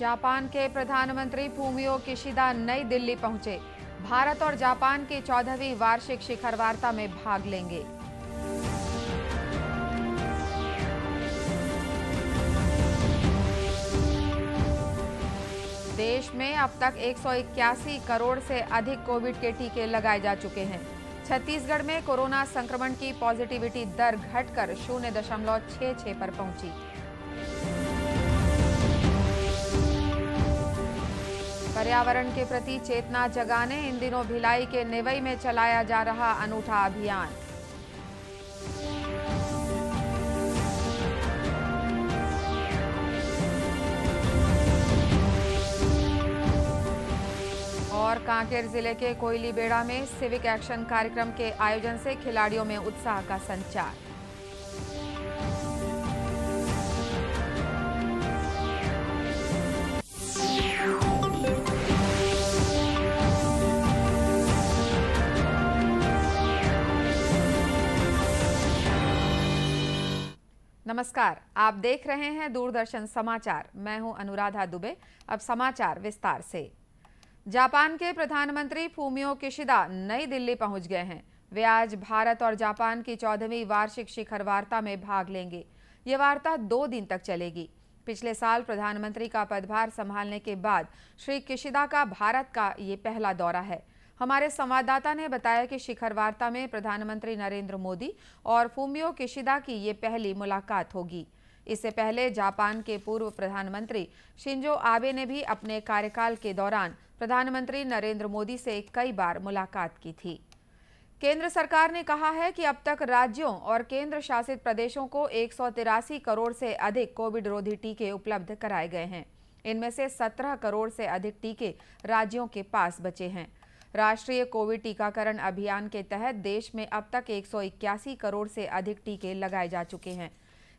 Japan के प्रधानमंत्री Fumio Kishida नई दिल्ली पहुंचे। भारत और जापान की 14वीं वार्षिक शिखर वार्ता में भाग लेंगे। देश में अब तक 181 करोड़ से अधिक कोविड के टीके लगाए जा चुके हैं। छत्तीसगढ़ में कोरोना संक्रमण की पॉजिटिविटी दर घटकर 0.66 पर पहुंची। पर्यावरण के प्रति चेतना जगाने इन दिनों भिलाई के नेवई में चलाया जा रहा अनूठा अभियान। और कांकेर जिले के कोयलीबेड़ा में सिविक एक्शन कार्यक्रम के आयोजन से खिलाड़ियों में उत्साह का संचार। नमस्कार, आप देख रहे हैं दूरदर्शन समाचार। मैं हूं अनुराधा दुबे। अब समाचार विस्तार से। जापान के प्रधानमंत्री फूमियो किशिदा नई दिल्ली पहुंच गए हैं। वे आज भारत और जापान की 14वीं वार्षिक शिखर वार्ता में भाग लेंगे। ये वार्ता 2 दिन तक चलेगी। पिछले साल प्रधानमंत्री का पदभार संभालने के बाद श्री किशिदा का भारत का ये पहला दौरा है। हमारे संवाददाता ने बताया कि शिखर वार्ता में प्रधानमंत्री नरेंद्र मोदी और फूमियो किशिदा की ये पहली मुलाकात होगी। इससे पहले जापान के पूर्व प्रधानमंत्री शिंजो आबे ने भी अपने कार्यकाल के दौरान प्रधानमंत्री नरेंद्र मोदी से कई बार मुलाकात की थी। केंद्र सरकार ने कहा है कि अब तक राज्यों और केंद्र शासित प्रदेशों को 183 करोड़ से अधिक कोविड रोधी टीके उपलब्ध कराए गए हैं। इनमें से 17 करोड़ से अधिक टीके राज्यों के पास बचे हैं। राष्ट्रीय कोविड टीकाकरण अभियान के तहत देश में अब तक 181 करोड़ से अधिक टीके लगाए जा चुके हैं।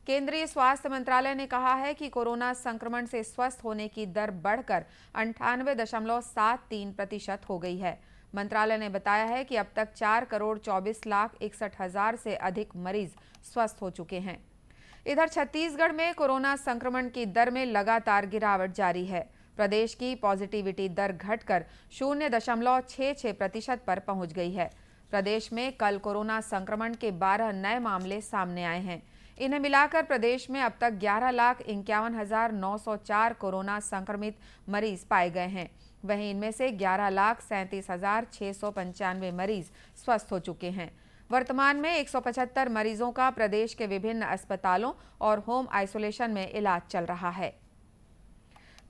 केंद्रीय स्वास्थ्य मंत्रालय ने कहा है कि कोरोना संक्रमण से स्वस्थ होने की दर बढ़कर 98.73% हो गई है। मंत्रालय ने बताया है कि अब तक 4,24,61,000 से अधिक मरीज स्वस्थ हो चुके हैं। इधर छत्तीसगढ़ में कोरोना संक्रमण की दर में लगातार गिरावट जारी है। प्रदेश की पॉजिटिविटी दर घटकर 0.66% पर पहुंच गई है। प्रदेश में कल कोरोना संक्रमण के 12 नए मामले सामने आए हैं। इन्हें मिलाकर प्रदेश में अब तक 11,51,904 कोरोना संक्रमित मरीज पाए गए हैं। वहीं इनमें से 11,37,695 मरीज स्वस्थ हो चुके हैं। वर्तमान में 175 मरीजों का प्रदेश के विभिन्न अस्पतालों और होम आइसोलेशन में इलाज चल रहा है।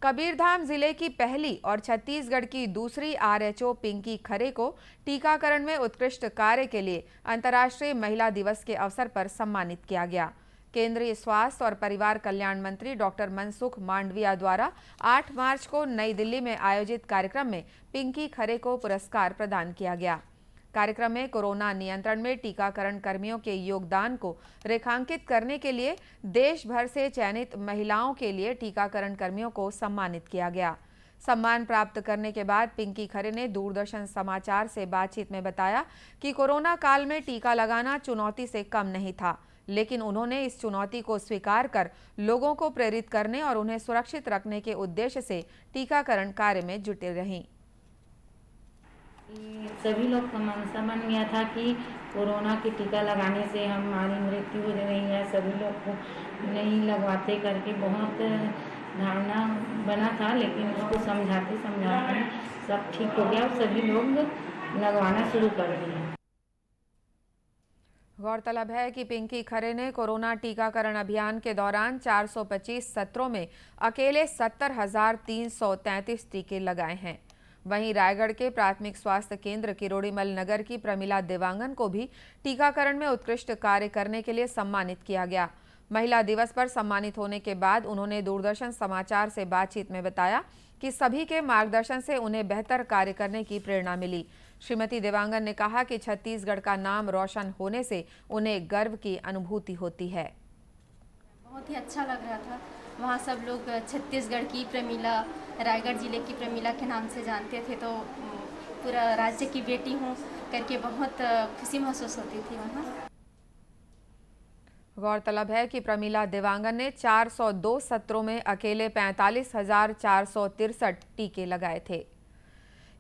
कबीरधाम जिले की पहली और छत्तीसगढ़ की दूसरी आरएचओ पिंकी खरे को टीकाकरण में उत्कृष्ट कार्य के लिए अंतर्राष्ट्रीय महिला दिवस के अवसर पर सम्मानित किया गया। केंद्रीय स्वास्थ्य और परिवार कल्याण मंत्री डॉक्टर मनसुख मांडविया द्वारा 8 मार्च को नई दिल्ली में आयोजित कार्यक्रम में पिंकी खरे को पुरस्कार प्रदान किया गया। कार्यक्रम में कोरोना नियंत्रण में टीकाकरण कर्मियों के योगदान को रेखांकित करने के लिए देश भर से चयनित महिलाओं के लिए टीकाकरण कर्मियों को सम्मानित किया गया। सम्मान प्राप्त करने के बाद पिंकी खरे ने दूरदर्शन समाचार से बातचीत में बताया कि कोरोना काल में टीका लगाना चुनौती से कम नहीं था, लेकिन उन्होंने इस चुनौती को स्वीकार कर लोगों को प्रेरित करने और उन्हें सुरक्षित रखने के उद्देश्य से टीकाकरण कार्य में जुटे रहीं। सभी लोग का मनसा बन गया था कि कोरोना की टीका लगाने से हमारी मृत्यु हो रही है, सभी लोग को नहीं लगवाते करके बहुत धारणा बना था, लेकिन उसको समझाते समझाते सब ठीक हो गया और सभी लोग लगवाना शुरू कर दिए। गौरतलब है कि पिंकी खरे ने कोरोना टीकाकरण अभियान के दौरान 425 सत्रों में अकेले 70,333 टीके लगाए हैं। वहीं रायगढ़ के प्राथमिक स्वास्थ्य केंद्र किरोड़ीमल नगर की प्रमिला देवांगन को भी टीकाकरण में उत्कृष्ट कार्य करने के लिए सम्मानित किया गया। महिला दिवस पर सम्मानित होने के बाद उन्होंने दूरदर्शन समाचार से बातचीत में बताया कि सभी के मार्गदर्शन से उन्हें बेहतर कार्य करने की प्रेरणा मिली। श्रीमती देवांगन ने कहा कि छत्तीसगढ़ का नाम रोशन होने से उन्हें गर्व की अनुभूति होती है। बहुत ही अच्छा लग रहा था। वहाँ सब लोग छत्तीसगढ़ की प्रमिला, रायगढ़ जिले की प्रमिला के नाम से जानते थे, तो पूरा राज्य की बेटी हूँ करके बहुत खुशी महसूस होती थी वहाँ। गौरतलब है कि प्रमीला देवांगन ने 402 सत्रों में अकेले 45,463 टीके लगाए थे।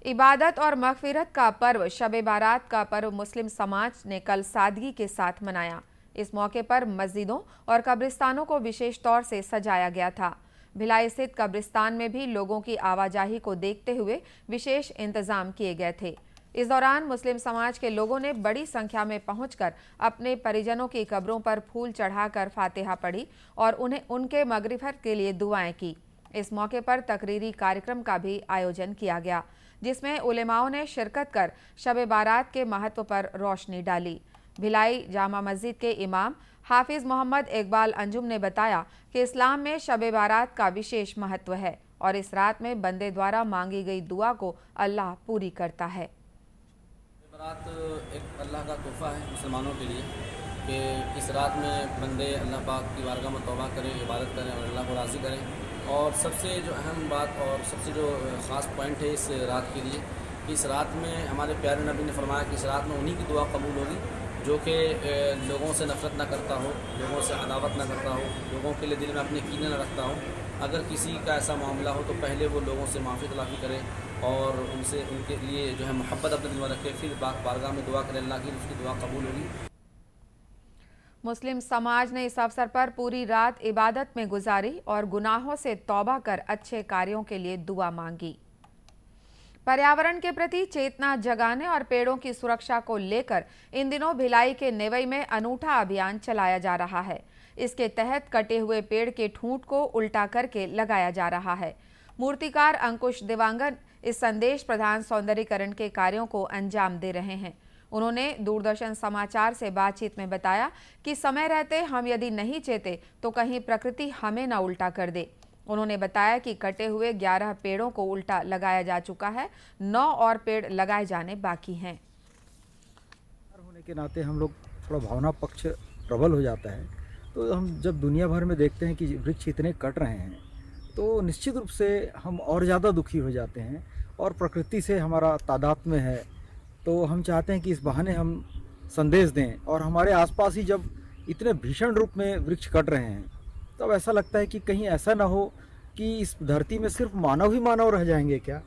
इबादत और मगफिरत का पर्व शब बारात का पर्व मुस्लिम समाज ने कल सादगी के साथ मनाया। इस मौके पर मस्जिदों और कब्रिस्तानों को विशेष तौर से सजाया गया था। भिलाई स्थित कब्रिस्तान में भी लोगों की आवाजाही को देखते हुए विशेष इंतजाम किए गए थे। इस दौरान मुस्लिम समाज के लोगों ने बड़ी संख्या में पहुंचकर अपने परिजनों की कब्रों पर फूल चढ़ाकर फातिहा पढ़ी और उन्हें उनके मगरिफत के लिए दुआएं की। इस मौके पर तकरीरी कार्यक्रम का भी आयोजन किया गया, जिसमें उलेमाओं ने शिरकत कर शब बारात के महत्व पर रोशनी डाली। भिलाई जामा मस्जिद के इमाम हाफिज मोहम्मद इकबाल अंजुम ने बताया कि इस्लाम में शब बारात का विशेश महत्व है और इस रात में बंदे द्वारा मांगी गई दुआ को अल्लाह पूरी करता है। बारात एक अल्लाह का तोहफा है मुसलमानों के लिए कि इस रात में बंदे अल्लाह पाक की बारगाह में तौबा करें, इबादत करें और अल्लाह को राज़ी करें। और सबसे जो अहम बात और सबसे जो ख़ास पॉइंट है इस रात के लिए, इस रात में हमारे प्यारे नबी ने फरमाया कि इस रात में उन्हीं की दुआ कबूल होगी जो कि लोगों से नफ़रत ना करता हो, लोगों से अदावत ना करता हो, लोगों के लिए दिल में अपने कीने ना रखता हो। अगर किसी का ऐसा मामला हो तो पहले वो लोगों से माफ़ी तलाफ़ी करे और उनसे उनके लिए जो है मोहब्बत अपने दिल में रखे, फिर बारगाह में दुआ करें अल्लाह की, उसकी दुआ कबूल होगी। मुस्लिम समाज ने इस अवसर पर पूरी रात इबादत में गुजारी और गुनाहों से तौबा कर अच्छे कार्यों के लिए दुआ मांगी। पर्यावरण के प्रति चेतना जगाने और पेड़ों की सुरक्षा को लेकर इन दिनों भिलाई के नेवई में अनूठा अभियान चलाया जा रहा है। इसके तहत कटे हुए पेड़ के ठूंठ को उल्टा करके लगाया जा रहा है। मूर्तिकार अंकुश देवांगन इस संदेश प्रधान सौंदर्यीकरण के कार्यों को अंजाम दे रहे हैं। उन्होंने दूरदर्शन समाचार से बातचीत में बताया कि समय रहते हम यदि नहीं चेते तो कहीं प्रकृति हमें न उल्टा कर दे। उन्होंने बताया कि कटे हुए 11 पेड़ों को उल्टा लगाया जा चुका है, 9 और पेड़ लगाए जाने बाकी हैं। होने के नाते हम लोग थोड़ा भावना पक्ष प्रबल हो जाता है, तो हम जब दुनिया भर में देखते हैं कि वृक्ष इतने कट रहे हैं तो निश्चित रूप से हम और ज़्यादा दुखी हो जाते हैं और प्रकृति से हमारा तादात्म्य है। तो हम चाहते हैं कि इस बहाने हम संदेश दें और हमारे आसपास ही जब इतने भीषण रूप में वृक्ष कट रहे हैं तब ऐसा लगता है कि कहीं ऐसा ना हो कि इस धरती में सिर्फ मानव ही मानव रह जाएंगे क्या,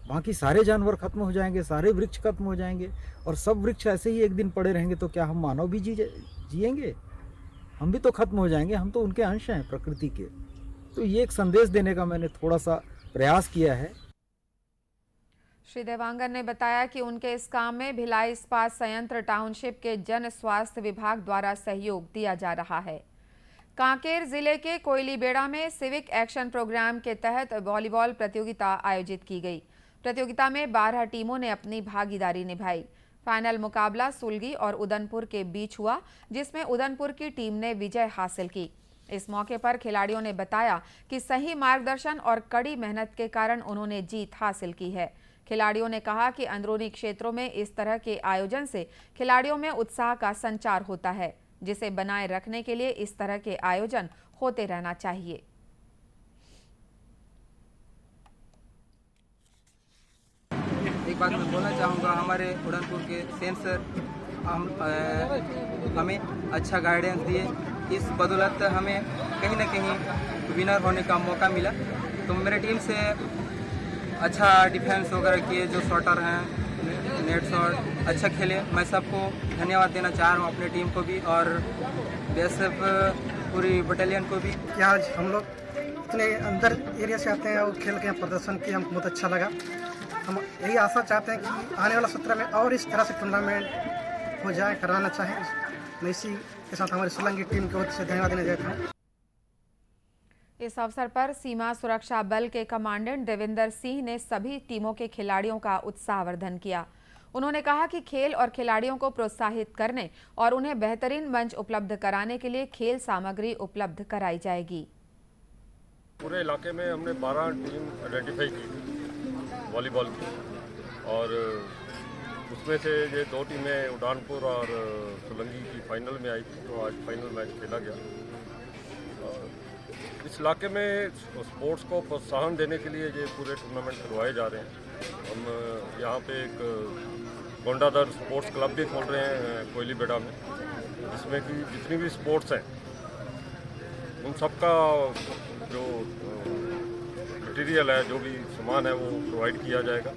बाकी सारे जानवर खत्म हो जाएंगे, सारे वृक्ष खत्म हो जाएंगे और सब वृक्ष ऐसे ही एक दिन पड़े रहेंगे तो क्या हम मानव भी जिएंगे? हम भी तो खत्म हो जाएंगे, हम तो उनके अंश हैं प्रकृति के। तो ये एक संदेश देने का मैंने थोड़ा सा प्रयास किया है। श्री देवांगन ने बताया कि उनके इस काम में भिलाई इस्पात संयंत्र टाउनशिप के जन स्वास्थ्य विभाग द्वारा सहयोग दिया जा रहा है। कांकेर जिले के कोयलीबेड़ा में सिविक एक्शन प्रोग्राम के तहत वॉलीबॉल प्रतियोगिता आयोजित की गई। प्रतियोगिता में 12 टीमों ने अपनी भागीदारी निभाई। फाइनल मुकाबला सुलगी और उदनपुर के बीच हुआ, जिसमें उदनपुर की टीम ने विजय हासिल की। इस मौके पर खिलाड़ियों ने बताया कि सही मार्गदर्शन और कड़ी मेहनत के कारण उन्होंने जीत हासिल की है। खिलाड़ियों ने कहा कि अंदरूनी क्षेत्रों में इस तरह के आयोजन से खिलाड़ियों में उत्साह का संचार होता है, जिसे बनाए रखने के लिए इस तरह के आयोजन होते रहना चाहिए। एक बात मैं बोलना चाहूँगा, हमारे उड़नपुर के सेंसर हमें अच्छा गाइडेंस दिए। इस बदौलत हमें कहीं ना कहीं विनर होने का मौका मिला। तो मेरे टीम से अच्छा डिफेंस वगैरह किए, जो शॉटर हैं, नेट शॉट अच्छा खेले। मैं सबको धन्यवाद देना चाह रहा हूँ, अपने टीम को भी और बीएसएफ पूरी बटालियन को भी। कि आज हम लोग इतने अंदर एरिया से आते हैं और खेल के प्रदर्शन किया, हमको बहुत अच्छा लगा। हम यही आशा चाहते हैं कि आने वाला सत्र में और इस तरह से टूर्नामेंट हो जाए, कराना चाहें। मैं इसी के साथ हमारी सोलंकी टीम को से धन्यवाद देना चाहता हूँ। इस अवसर पर सीमा सुरक्षा बल के कमांडेंट देवेंद्र सिंह ने सभी टीमों के खिलाड़ियों का उत्साहवर्धन किया। उन्होंने कहा कि खेल और खिलाड़ियों को प्रोत्साहित करने और उन्हें बेहतरीन मंच उपलब्ध कराने के लिए खेल सामग्री उपलब्ध कराई जाएगी। पूरे इलाके में हमने 12 टीम आइडेंटिफाई की वॉलीबॉल की, और उसमें से ये 2 टीमें उड़ानपुर और सोलंगी की फाइनल में आई थी। तो आज फाइनल मैच खेला गया। और इस इलाके में स्पोर्ट्स को प्रोत्साहन देने के लिए ये पूरे टूर्नामेंट करवाए जा रहे हैं। हम यहाँ पे एक गोंडादर स्पोर्ट्स क्लब भी खोल रहे हैं कोयलीबेड़ा में, जिसमें कि जितनी भी स्पोर्ट्स हैं उन सबका जो मटेरियल है, जो भी सामान है, वो प्रोवाइड किया जाएगा।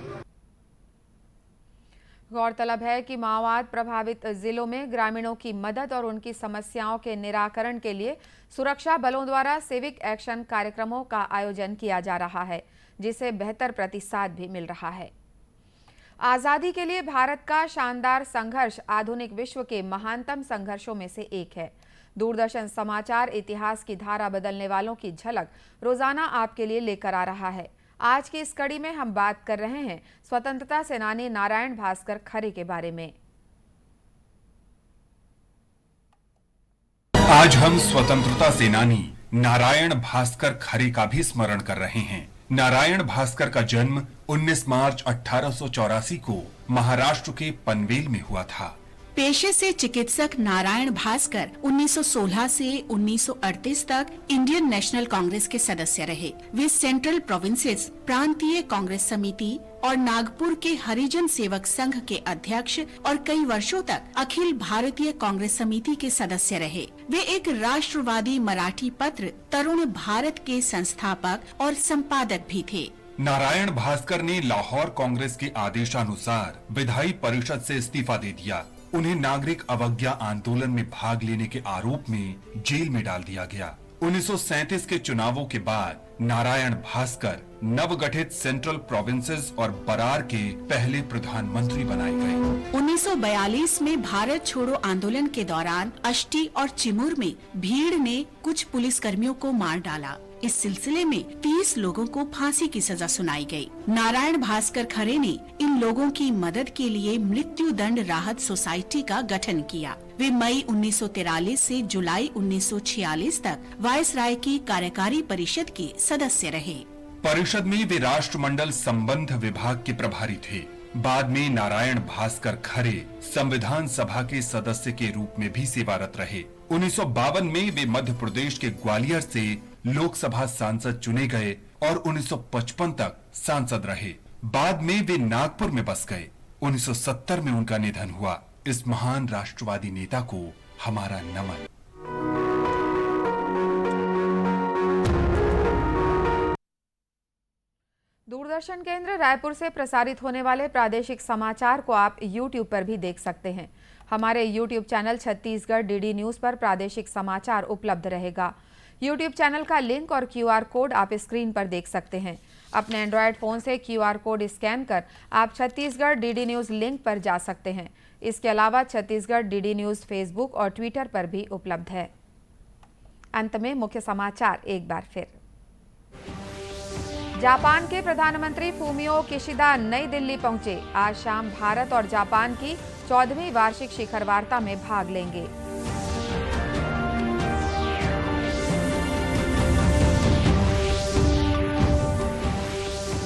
गौरतलब है कि माओवाद प्रभावित जिलों में ग्रामीणों की मदद और उनकी समस्याओं के निराकरण के लिए सुरक्षा बलों द्वारा सिविक एक्शन कार्यक्रमों का आयोजन किया जा रहा है, जिसे बेहतर प्रतिसाद भी मिल रहा है। आजादी के लिए भारत का शानदार संघर्ष आधुनिक विश्व के महानतम संघर्षों में से एक है। दूरदर्शन समाचार इतिहास की धारा बदलने वालों की झलक रोजाना आपके लिए लेकर आ रहा है। आज की इस कड़ी में हम बात कर रहे हैं स्वतंत्रता सेनानी नारायण भास्कर खरे के बारे में। आज हम स्वतंत्रता सेनानी नारायण भास्कर खरे का भी स्मरण कर रहे हैं। नारायण भास्कर का जन्म 19 मार्च 1884 को महाराष्ट्र के पनवेल में हुआ था। पेशे से चिकित्सक नारायण भास्कर 1916 से 1938 तक इंडियन नेशनल कांग्रेस के सदस्य रहे। वे सेंट्रल प्रोविंसेस प्रांतीय कांग्रेस समिति और नागपुर के हरिजन सेवक संघ के अध्यक्ष और कई वर्षों तक अखिल भारतीय कांग्रेस समिति के सदस्य रहे। वे एक राष्ट्रवादी मराठी पत्र तरुण भारत के संस्थापक और संपादक भी थे। नारायण भास्कर ने लाहौर कांग्रेस के आदेशानुसार विधायी परिषद से इस्तीफा दे दिया। उन्हें नागरिक अवज्ञा आंदोलन में भाग लेने के आरोप में जेल में डाल दिया गया। 1937 के चुनावों के बाद नारायण भास्कर नवगठित सेंट्रल प्रोविंसेस और बरार के पहले प्रधानमंत्री बनाए गए। 1942 में भारत छोड़ो आंदोलन के दौरान अष्टी और चिमूर में भीड़ ने कुछ पुलिसकर्मियों को मार डाला। इस सिलसिले में 30 लोगों को फांसी की सजा सुनाई गई। नारायण भास्कर खरे ने इन लोगों की मदद के लिए मृत्यु दंड राहत सोसाइटी का गठन किया। वे मई 1943 से जुलाई 1946 तक वायसराय की कार्यकारी परिषद के सदस्य रहे। परिषद में वे राष्ट्रमंडल संबंध विभाग के प्रभारी थे। बाद में नारायण भास्कर खरे संविधान सभा के सदस्य के रूप में भी सेवारत रहे। 1952 में वे मध्य प्रदेश के ग्वालियर से लोकसभा सांसद चुने गए और 1955 तक सांसद रहे। बाद में वे नागपुर में बस गए। 1970 में उनका निधन हुआ। इस महान राष्ट्रवादी नेता को हमारा नमन। दूरदर्शन केंद्र रायपुर से प्रसारित होने वाले प्रादेशिक समाचार को आप YouTube पर भी देख सकते हैं। हमारे YouTube channel Chhattisgarh DD news पर प्रादेशिक समाचार उपलब्ध रहेगा। YouTube चैनल का लिंक और QR कोड आप स्क्रीन पर देख सकते हैं। अपने एंड्रॉयड फोन से QR कोड स्कैन कर आप छत्तीसगढ़ DD न्यूज लिंक पर जा सकते हैं। इसके अलावा छत्तीसगढ़ DD न्यूज फेसबुक और ट्विटर पर भी उपलब्ध है। अंत में मुख्य समाचार एक बार फिर। जापान के प्रधानमंत्री फूमियो किशिदा नई दिल्ली पहुंचे। आज शाम भारत और जापान की 14वीं वार्षिक शिखर वार्ता में भाग लेंगे।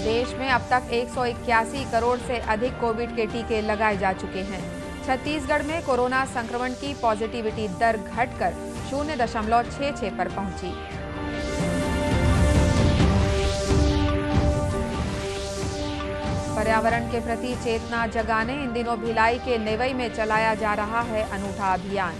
देश में अब तक 181 करोड़ से अधिक कोविड के टीके लगाए जा चुके हैं। छत्तीसगढ़ में कोरोना संक्रमण की पॉजिटिविटी दर घटकर 0.66 पर पहुंची। पर्यावरण के प्रति चेतना जगाने इन दिनों भिलाई के नेवई में चलाया जा रहा है अनूठा अभियान।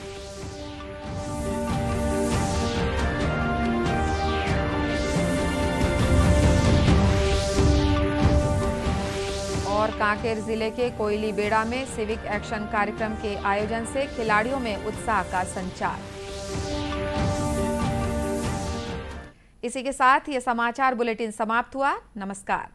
और कांकेर जिले के कोयली बेड़ा में सिविक एक्शन कार्यक्रम के आयोजन से खिलाड़ियों में उत्साह का संचार। इसी के साथ ये समाचार बुलेटिन समाप्त हुआ। नमस्कार।